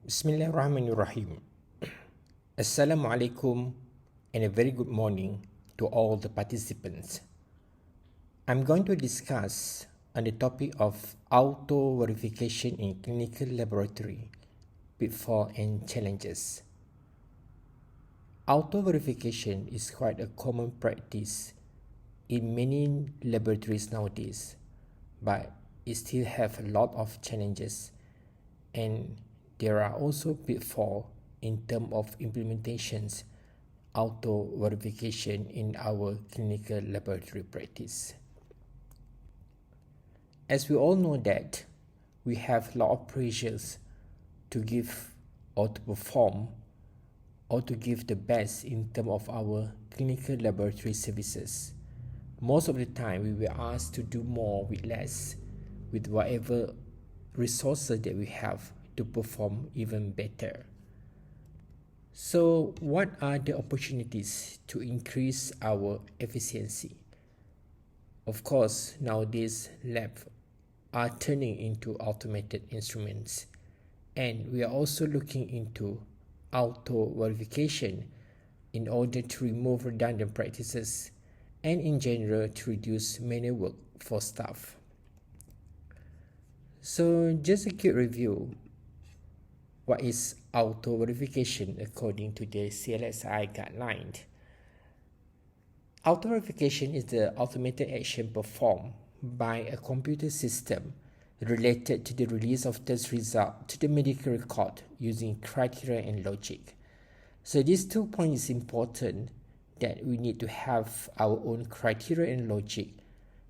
Bismillahirrahmanirrahim. Assalamualaikum and a very good morning to all the participants. I'm going to discuss on the topic of auto-verification in clinical laboratory, pitfalls and challenges. Auto-verification is quite a common practice in many laboratories nowadays, but it still have a lot of challenges, and there are also pitfalls in terms of implementations auto verification in our clinical laboratory practice. As we all know that we have a lot of pressures to give or to perform or to give the best in terms of our clinical laboratory services. Most of the time we were asked to do more with less, with whatever resources that we have to perform even better. So what are the opportunities to increase our efficiency? Of course, nowadays labs are turning into automated instruments, and we are also looking into auto verification in order to remove redundant practices and in general to reduce manual work for staff. So just a quick review. What is auto verification according to the CLSI guideline? Auto verification is the automated action performed by a computer system related to the release of test result to the medical record using criteria and logic. So these 2 points is important, that we need to have our own criteria and logic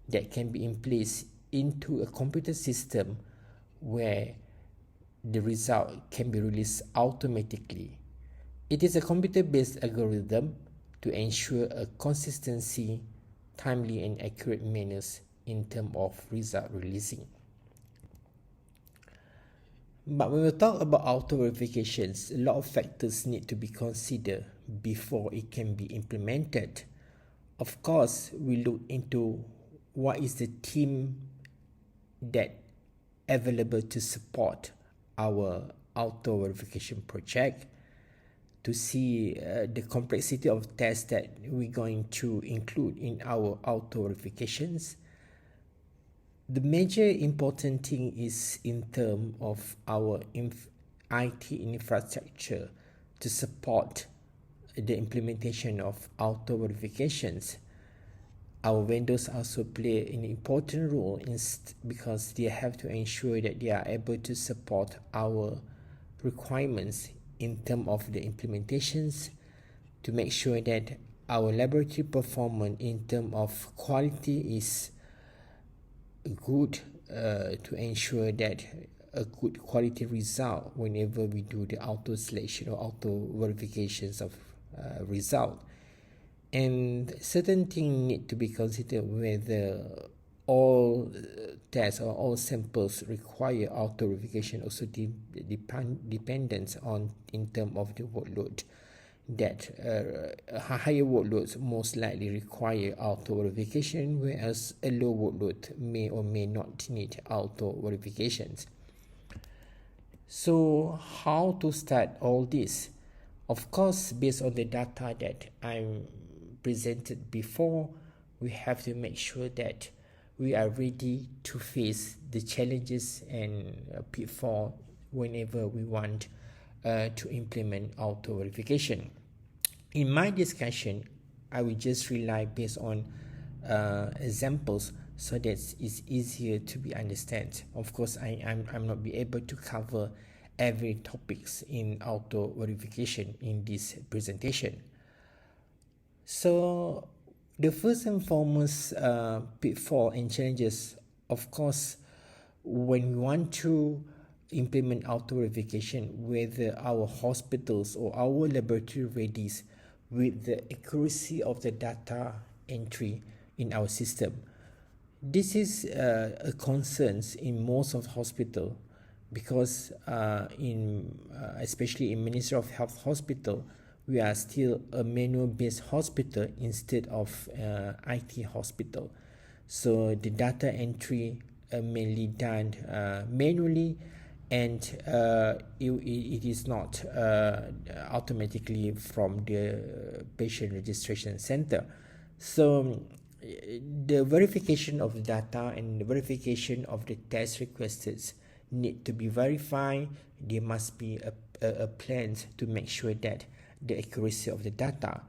that can be in place into a computer system where the result can be released automatically. It is a computer-based algorithm to ensure a consistency, timely and accurate manners in terms of result releasing. But when we talk about auto verifications, a lot of factors need to be considered before it can be implemented. Of course, we look into what is the team that available to support our auto verification project, to see the complexity of tests that we're going to include in our auto verifications. The major important thing is in terms of our IT infrastructure to support the implementation of auto verifications. Our vendors also play an important role because they have to ensure that they are able to support our requirements in terms of the implementations, to make sure that our laboratory performance in terms of quality is good, to ensure that a good quality result whenever we do the auto selection or auto verifications of result. And certain things need to be considered whether all tests or all samples require auto verification, also dependence on in terms of the workload, that higher workloads most likely require auto verification, whereas a low workload may or may not need auto verifications. So how to start all this? Of course, based on the data that I'm presented before, we have to make sure that we are ready to face the challenges and pitfalls whenever we want to implement auto verification. In my discussion, I will just rely based on examples so that it's easier to be understand. Of course, I'm not be able to cover every topics in auto verification in this presentation. So the first and foremost pitfall and challenges, of course, when we want to implement auto verification, whether our hospitals or our laboratory ready with the accuracy of the data entry in our system. This is a concern in most of hospital, because especially in Ministry of Health hospital, we are still a manual-based hospital instead of IT hospital. So the data entry mainly done manually, and it is not automatically from the patient registration center. So the verification of the data and the verification of the test requested need to be verified. There must be a plan to make sure that the accuracy of the data.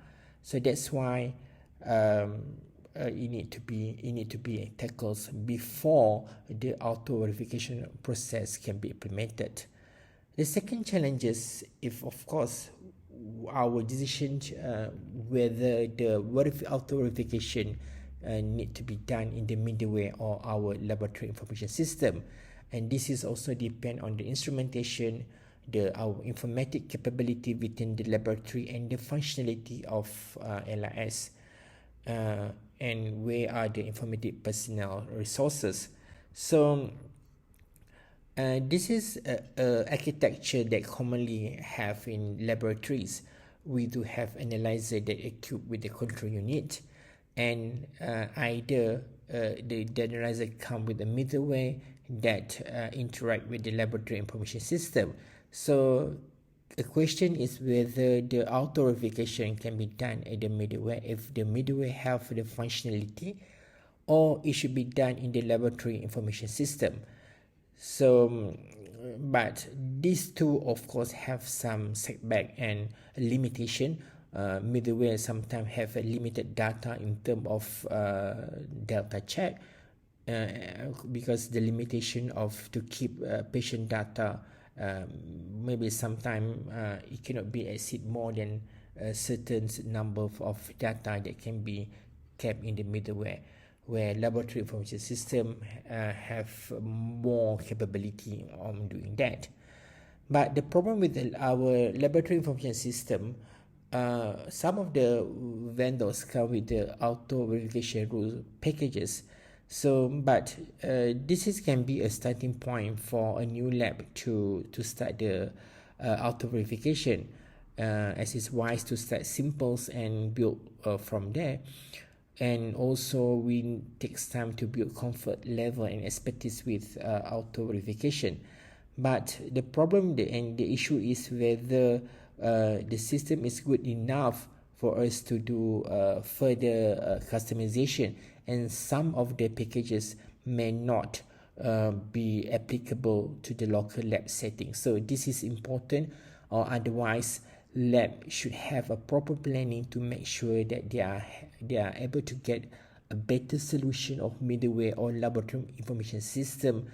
So that's why it need to be tackled before the auto verification process can be implemented. The second challenge is, if of course our decision whether the auto verification need to be done in the middleware or our laboratory information system, and this is also depend on the instrumentation, our informatic capability within the laboratory, and the functionality of LIS, and where are the informatic personnel resources. So this is a architecture that commonly have in laboratories. We do have analyzer that equipped with the control unit, and either the analyzer come with a middleware that interact with the laboratory information system. So the question is whether the auto verification can be done at the middleware, if the middleware have the functionality, or it should be done in the laboratory information system. So, but these two of course have some setback and limitation. Middleware sometimes have a limited data in terms of delta check, because the limitation of to keep patient data, maybe sometime it cannot be exceed more than a certain number of data that can be kept in the middleware, where laboratory information system have more capability on doing that. But the problem with our laboratory information system, some of the vendors come with the auto verification rule packages. So, but this can be a starting point for a new lab to start the auto verification, as it's wise to start simples and build from there. And also we takes time to build comfort level and expertise with auto verification. But the problem and the issue is whether the system is good enough for us to do further customization, and some of the packages may not be applicable to the local lab setting. So this is important, or otherwise lab should have a proper planning to make sure that they are able to get a better solution of middleware or laboratory information system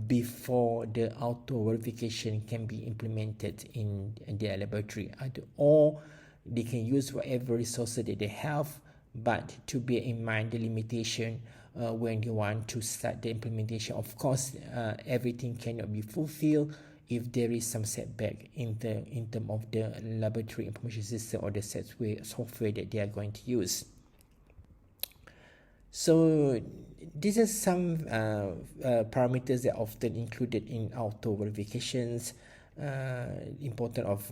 before the auto verification can be implemented in their laboratory. Or they can use whatever resources that they have, but to bear in mind the limitation when they want to start the implementation. Of course, everything cannot be fulfilled if there is some setback in terms of the laboratory information system or the software that they are going to use. So these are some parameters that are often included in auto verifications. Important of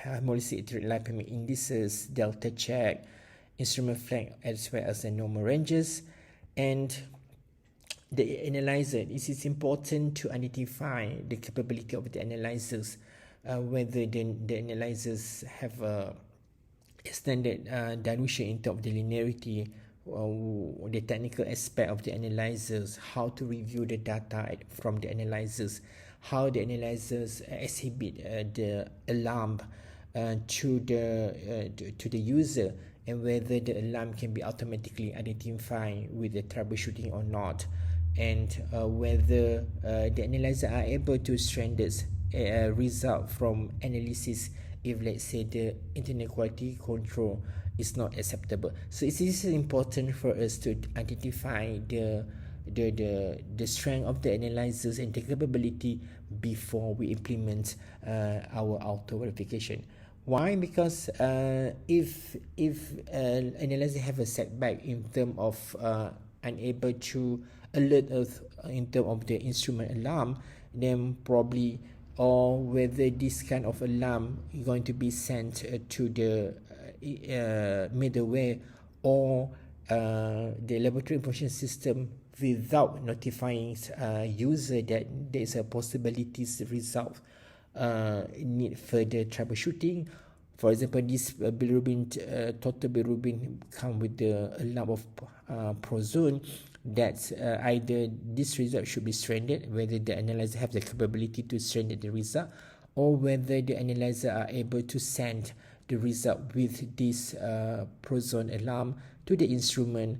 homolytic iterate line payment indices, delta check, instrument flag, as well as the normal ranges. And the analyzer, it is important to identify the capability of the analyzers, whether the analyzers have a standard dilution in terms of the linearity, the technical aspect of the analyzers, how to review the data from the analyzers, how the analyzers exhibit the alarm to the user, and whether the alarm can be automatically identified with the troubleshooting or not, and whether the analyzer are able to standardize a result from analysis if, let's say, the internal quality control is not acceptable. So it is important for us to identify the strength of the analyzers and the capability before we implement our auto verification. Why? Because if analyzer have a setback in terms of unable to alert us in terms of the instrument alarm, then probably, or whether this kind of alarm is going to be sent to the middleware or the laboratory information system without notifying user that there is a possibilities result need further troubleshooting. For example, this bilirubin, total bilirubin come with the lump of prozone, that either this result should be stranded, whether the analyzer have the capability to strand the result, or whether the analyzer are able to send the result with this prozone alarm to the instrument,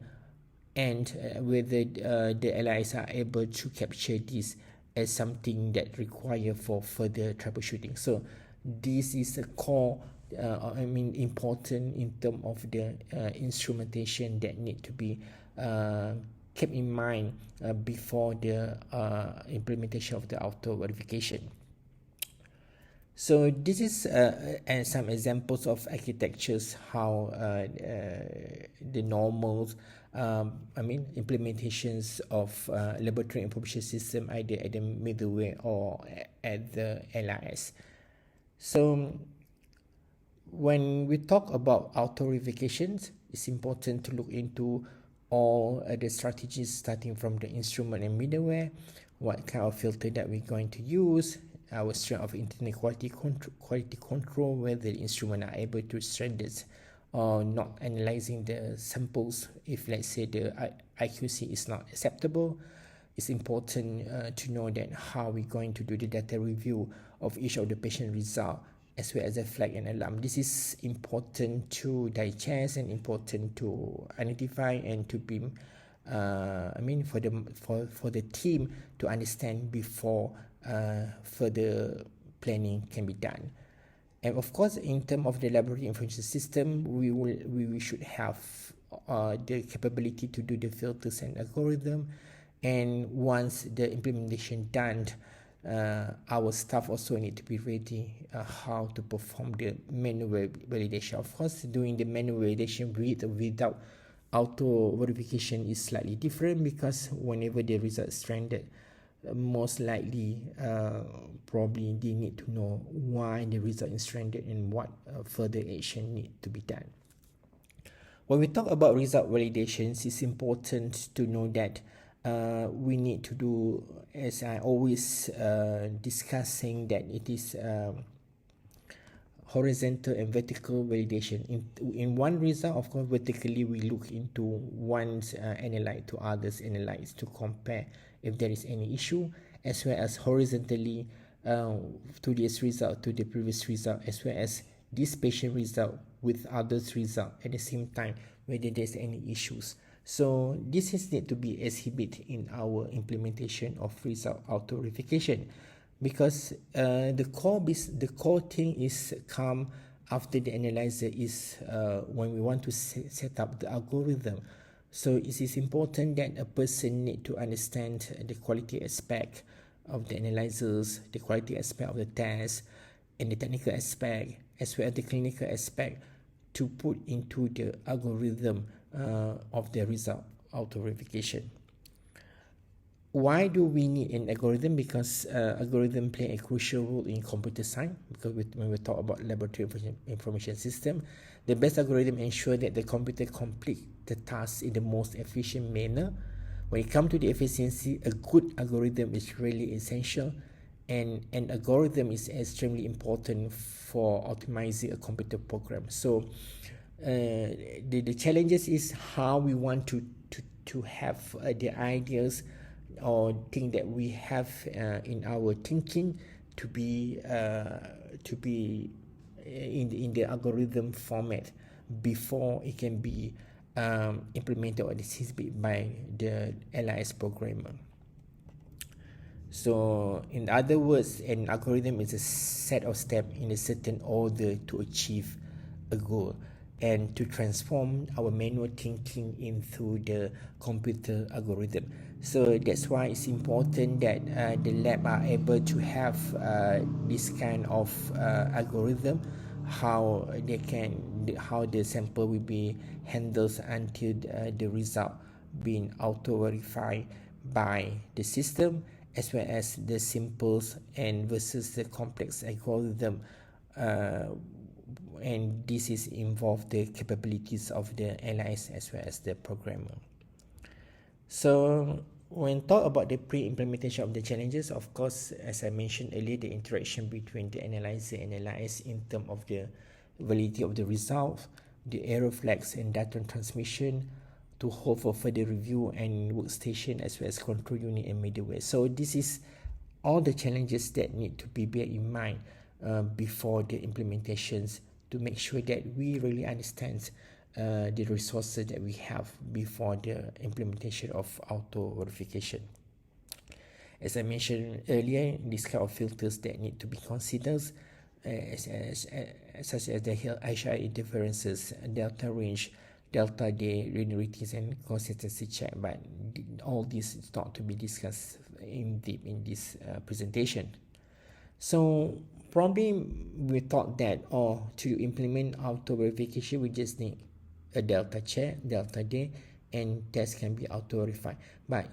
and whether the LIS are able to capture this as something that require for further troubleshooting. So this is a core important in terms of the instrumentation that need to be kept in mind before the implementation of the auto verification. So this is some examples of architectures, how the normal implementations of laboratory information system, either at the middleware or at the LIS. So when we talk about auto verifications, it's important to look into all the strategies, starting from the instrument and middleware, what kind of filter that we're going to use, our strength of internal quality control, whether the instrument are able to strand it or not, analyzing the samples if, let's say, the IQC is not acceptable. It's important to know that how we're going to do the data review of each of the patient result, as well as a flag and alarm. This is important to digest and important to identify and to be for the team to understand before further planning can be done. And of course, in terms of the laboratory information system, we should have the capability to do the filters and algorithm. And once the implementation done, our staff also need to be ready how to perform the manual validation. Of course, doing the manual validation with or without auto verification is slightly different, because whenever the result is stranded, most likely probably they need to know why the result is stranded and what further action need to be done. When we talk about result validations, it's important to know that we need to do, as I always discussing, that it is horizontal and vertical validation. In one result, of course, vertically we look into one's analyte to others analytes to compare if there is any issue, as well as horizontally to this result to the previous result, as well as this patient result with others result at the same time, whether there's any issues. So this is need to be exhibited in our implementation of result auto verification, because the core thing is come after the analyzer is when we want to set up the algorithm. So it is important that a person need to understand the quality aspect of the analyzers, the quality aspect of the test, and the technical aspect, as well as the clinical aspect, to put into the algorithm of the result auto verification. Why do we need an algorithm? Because algorithm play a crucial role in computer science. Because when we talk about laboratory information system, the best algorithm ensure that the computer complete the task in the most efficient manner. When it comes to the efficiency, a good algorithm is really essential, and an algorithm is extremely important for optimizing a computer program. So the challenges is how we want to have the ideas or thing that we have in our thinking to be in the algorithm format before it can be implemented or distributed by the LIS programmer. So in other words, an algorithm is a set of steps in a certain order to achieve a goal and to transform our manual thinking into the computer algorithm. So that's why it's important that the lab are able to have this kind of algorithm, how the sample will be handled until the result being auto verified by the system, as well as the simple and versus the complex algorithm, and this is involve the capabilities of the LIS as well as the programmer. So when talk about the pre-implementation of the challenges, of course, as I mentioned earlier, the interaction between the analyzer and analyst in terms of the validity of the result, the error flags and data transmission, to hold for further review and workstation as well as control unit and middleware. So this is all the challenges that need to be bear in mind before the implementations, to make sure that we really understand the resources that we have before the implementation of auto verification. As I mentioned earlier, these kind of filters that need to be considered, such as the HI interferences, delta range, delta day, linearities, and consistency check. But all this is not to be discussed in deep in this presentation. So probably we thought that to implement auto verification, we just need a delta check, delta day, and test can be auto verified. But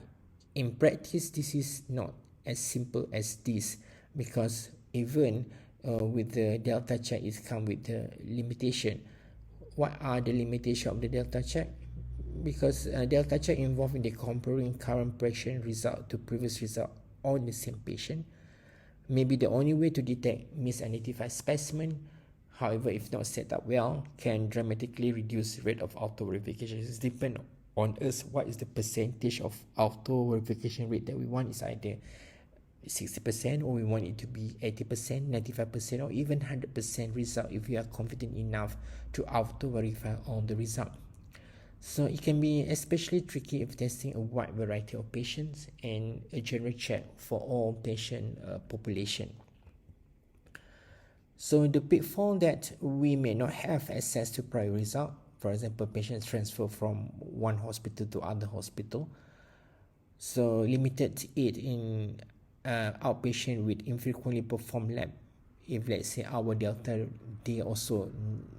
in practice, this is not as simple as this, because even with the delta check, it comes with the limitation. What are the limitations of the delta check? Because delta check involved in the comparing current patient result to previous result on the same patient. Maybe the only way to detect misidentified specimen. However, if not set up well, can dramatically reduce the rate of auto verification. It depends on us what is the percentage of auto verification rate that we want. Is either 60%, or we want it to be 80%, 95%, or even 100% result if we are confident enough to auto verify on the result. So it can be especially tricky if testing a wide variety of patients and a general check for all patient population. So the pitfall that we may not have access to prior result, for example, patients transfer from one hospital to other hospital, so limited it in outpatient with infrequently performed lab. If let's say our delta day also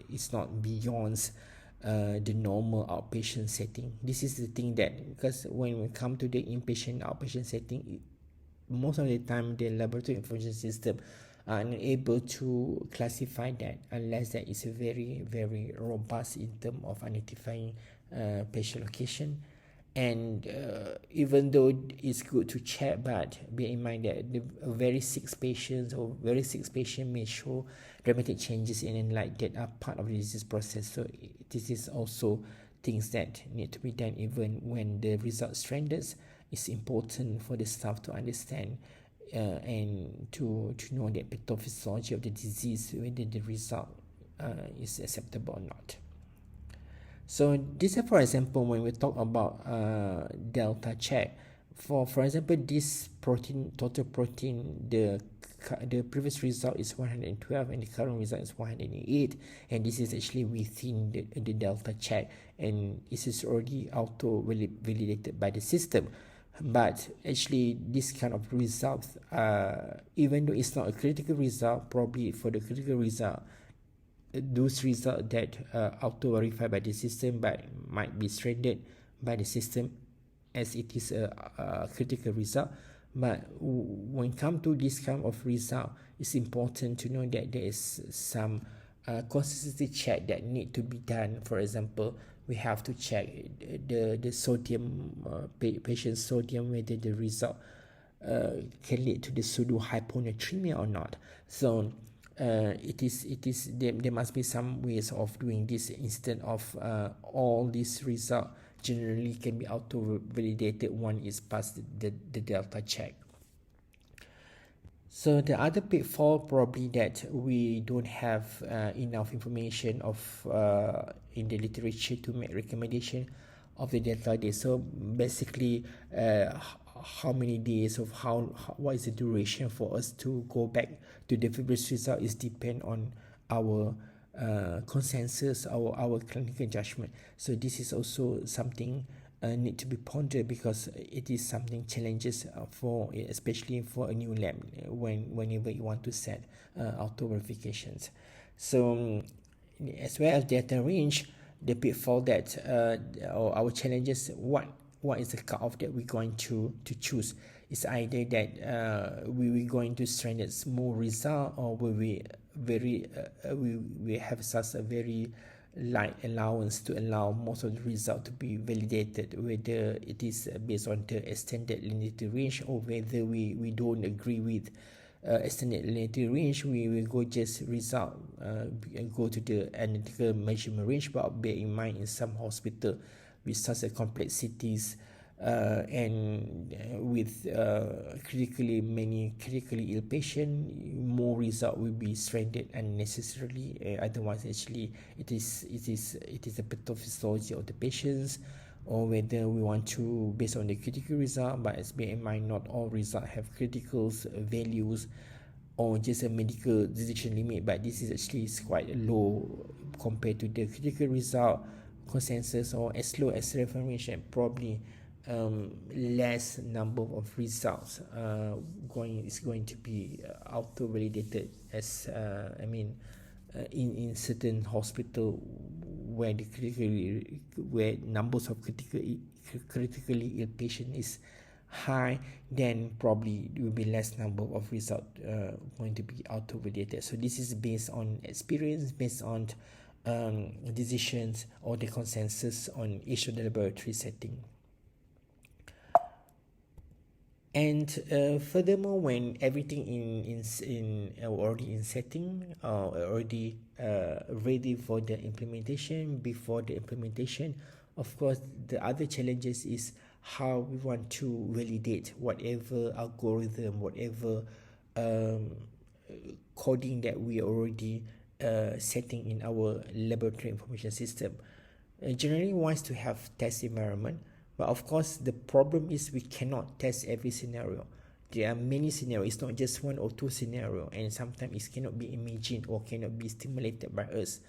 is not beyond the normal outpatient setting. This is the thing that, because when we come to the inpatient outpatient setting, most of the time the laboratory information system are unable to classify that unless that is a very robust in terms of identifying patient location. And even though it's good to check, but bear in mind that the very sick patients may show dramatic changes in light that are part of the disease process. So this is also things that need to be done even when the results trended. It's important for the staff to understand and to know the pathophysiology of the disease, whether the result is acceptable or not. So this is, for example, when we talk about delta check, for example, this protein, total protein, the previous result is 112 and the current result is 108, and this is actually within the delta check, and this is already auto validated by the system. But actually this kind of results, even though it's not a critical result, probably for the critical result, those results that auto verified by the system but might be stranded by the system as it is a critical result. But when it comes to this kind of result, it's important to know that there is some consistency check that need to be done. For example, we have to check the sodium, patient's sodium, whether the result can lead to the pseudo hyponatremia or not. So there must be some ways of doing this instead of all these results generally can be auto validated one is past the delta check. So the other pitfall probably that we don't have enough information of in the literature to make recommendation of the delta day. So basically how many days of what is the duration for us to go back to the previous result is depend on our consensus, our clinical judgment. So this is also something need to be pondered, because it is something challenges for, especially for a new lab whenever you want to set auto verifications. So as well as data range, the pitfall that or our challenges, what is the cutoff that we're going to choose? It's either that we going to strand small result, or will we we have such a very light allowance to allow most of the result to be validated, whether it is based on the extended linearity range or whether we don't agree with extended linearity range, we will go just result go to the analytical measurement range. But bear in mind, in some hospital with such a complexities and with critically ill patient, more result will be stranded unnecessarily. Otherwise, actually, it is the pathophysiology of the patients, or whether we want to based on the critical result. But as bear in mind, not all results have critical values or just a medical decision limit, but this is actually quite low compared to the critical result consensus, or as low as reference range, and probably less number of results is going to be auto validated as in certain hospital where where numbers of critically ill patient is high, then probably there will be less number of result going to be auto validated. So this is based on experience, based on decisions or the consensus on each of the laboratory setting. And furthermore, when everything in already in setting or already ready for the implementation, before the implementation, of course, the other challenges is how we want to validate whatever algorithm, whatever coding that we already setting in our laboratory information system. Generally wants to have test environment, but of course the problem is we cannot test every scenario. There are many scenarios. It's not just one or two scenario, and sometimes it cannot be imagined or cannot be stimulated by us.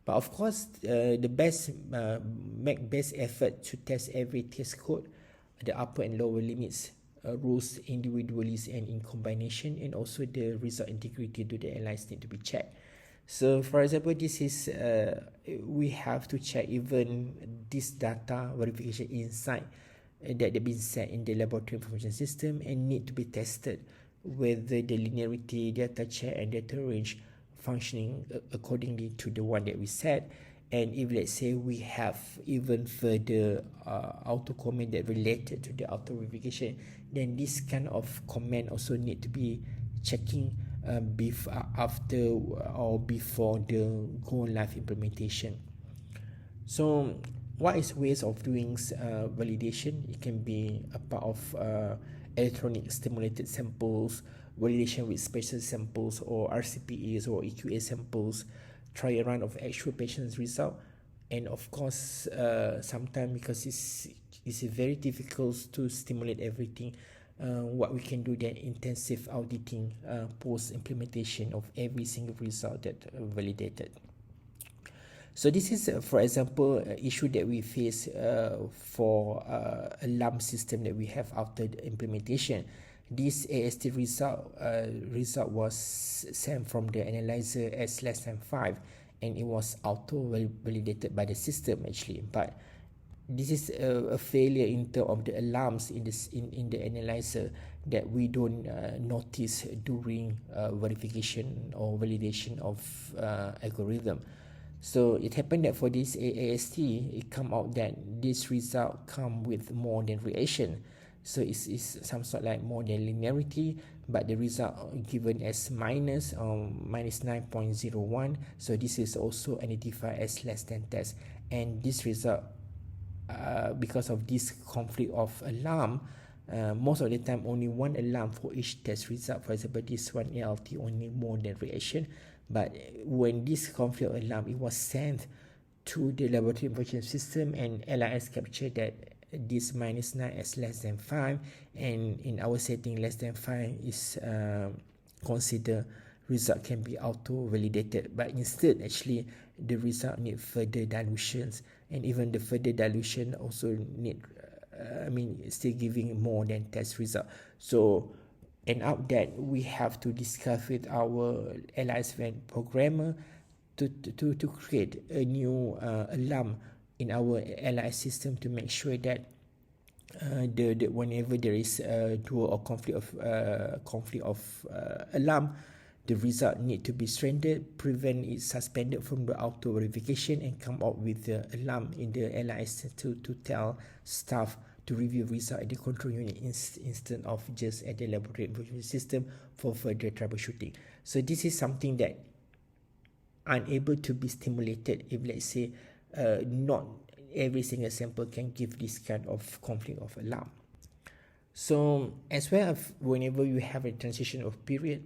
But of course, the best make best effort to test every test code, the upper and lower limits, rules individually and in combination, and also the result integrity to the analysis need to be checked. So for example, this is we have to check even this data verification inside that have been set in the laboratory information system and need to be tested whether the linearity, data check and data range functioning accordingly to the one that we set. And if let's say we have even further auto comment that related to the auto verification, then this kind of comment also need to be checking after or before the go live implementation. So what is ways of doing validation? It can be a part of electronic stimulated samples, validation with special samples or RCPEs or EQA samples, try a run of actual patient's result, and of course sometimes because it's very difficult to stimulate everything, what we can do then intensive auditing post implementation of every single result that validated. So this is for example issue that we face for a lump system that we have after the implementation. This AST result was sent from the analyzer as less than 5, and it was auto validated by the system actually. But this is a failure in terms of the alarms in the analyzer that we don't notice during verification or validation of algorithm. So it happened that for this AST, it come out that this result come with more than reaction. So it's some sort like more than linearity, but the result given as minus 9.01. So this is also identified as less than test. And this result, because of this conflict of alarm, most of the time only one alarm for each test result. For example, this one ALT only more than reaction. But when this conflict of alarm, it was sent to the laboratory information system, and LIS captured that this minus 9 as less than 5, and in our setting less than 5 is considered result can be auto validated. But instead actually the result need further dilutions, and even the further dilution also need still giving more than test result. So end up that we have to discuss with our LIS programmer to create a new alarm in our LIS system to make sure that the whenever there is a dual or conflict of alarm, the result need to be stranded, prevent it suspended from the auto verification, and come up with the alarm in the LIS to tell staff to review result at the control unit instead of just at the laboratory information system for further troubleshooting. So this is something that unable to be stimulated if, let's say, not every single sample can give this kind of conflict of alarm. So as well as whenever you have a transition of period,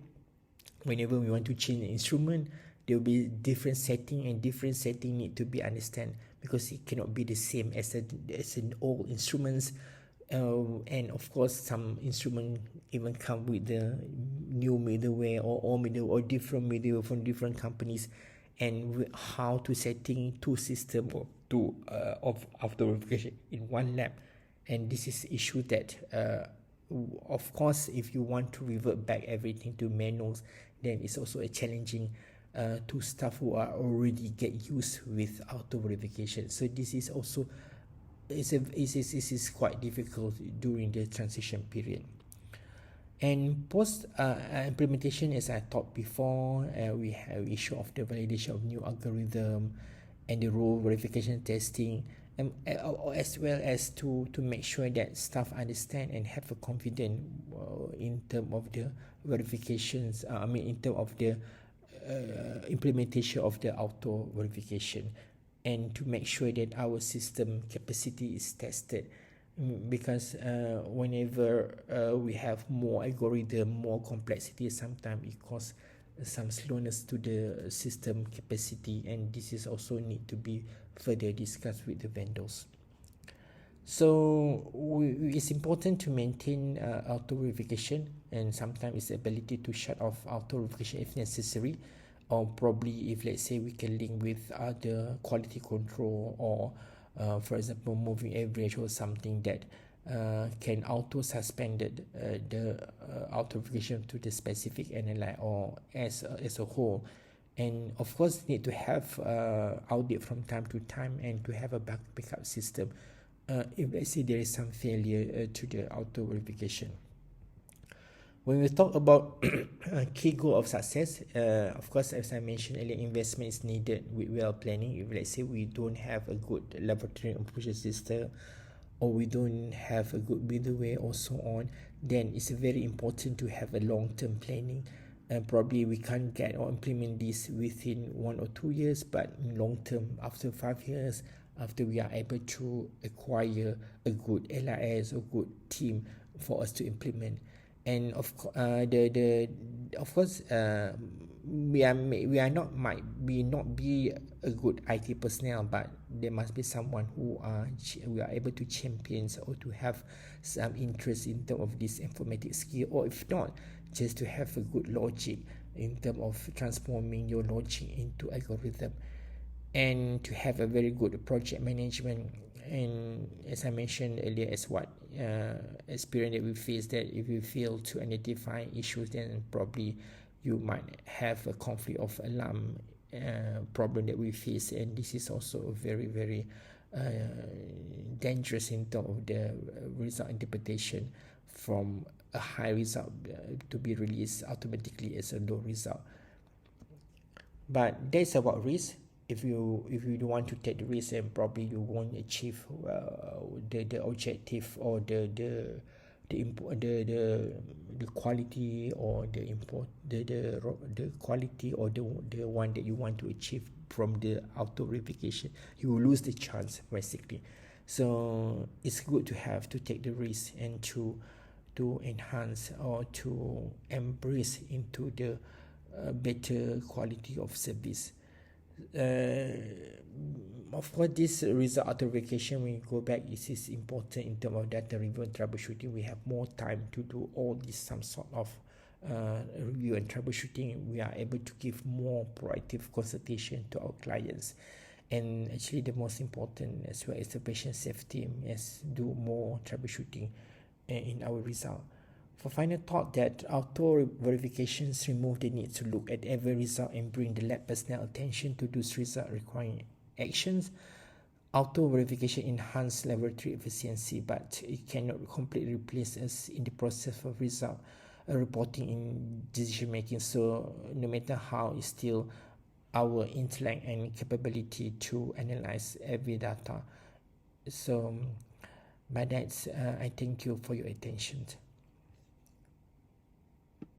whenever we want to change the instrument, there will be different setting, and different setting need to be understand, because it cannot be the same as an old instruments. And of course some instrument even come with the new middleware or middleware or different middleware from different companies, and how to setting two system or two of auto-verification in one lab. And this is issue that of course if you want to revert back everything to manuals, then it's also a challenging to staff who are already get used with auto-verification. So this is also is quite difficult during the transition period. And post implementation, as I talked before, we have issue of the validation of new algorithm and the role verification testing, and as well as to make sure that staff understand and have a confidence in terms of the verifications. In terms of the implementation of the auto verification, and to make sure that our system capacity is tested. Because whenever we have more algorithm, more complexity, sometimes it causes some slowness to the system capacity, and this is also need to be further discussed with the vendors. So it's important to maintain auto verification, and sometimes it's the ability to shut off auto verification if necessary, or probably if, let's say, we can link with other quality control, or for example moving average or something that can auto suspended the auto verification to the specific analyte or as a whole. And of course need to have audit from time to time, and to have a backup system if, let's say, there is some failure to the auto verification. When we talk about key goal of success, of course, as I mentioned earlier, investment is needed with well planning. If, let's say, we don't have a good laboratory operation system, or we don't have a good middleware or so on, then it's very important to have a long-term planning. And probably we can't get or implement this within 1 or 2 years, but in long term, after 5 years, after we are able to acquire a good LIS or good team for us to implement. And of course, we may not be a good IT personnel, but there must be someone who we are able to champion, or to have some interest in terms of this informatics skill, or if not, just to have a good logic in terms of transforming your logic into algorithm, and to have a very good project management. And as I mentioned earlier, as what experience that we face, that if you fail to identify issues, then probably you might have a conflict of alarm problem that we face. And this is also very, very dangerous in terms of the result interpretation, from a high result to be released automatically as a low result. But that's about risk. If you don't want to take the risk, and probably you won't achieve the objective, or the quality, or the quality, or the one that you want to achieve from the auto verification. You will lose the chance basically. So it's good to have to take the risk, and to enhance or to embrace into the better quality of service. Of course, this result authentication, when you go back, it is important in terms of data review and troubleshooting. We have more time to do all this, some sort of review and troubleshooting. We are able to give more proactive consultation to our clients, and actually the most important as well is the patient safety, as do more troubleshooting in our result. For final thought, that auto verifications remove the need to look at every result and bring the lab personnel attention to those results requiring actions. Auto verification enhances laboratory efficiency, but it cannot completely replace us in the process of result reporting in decision making. So no matter how, it's still our intellect and capability to analyze every data. So by that, I thank you for your attention.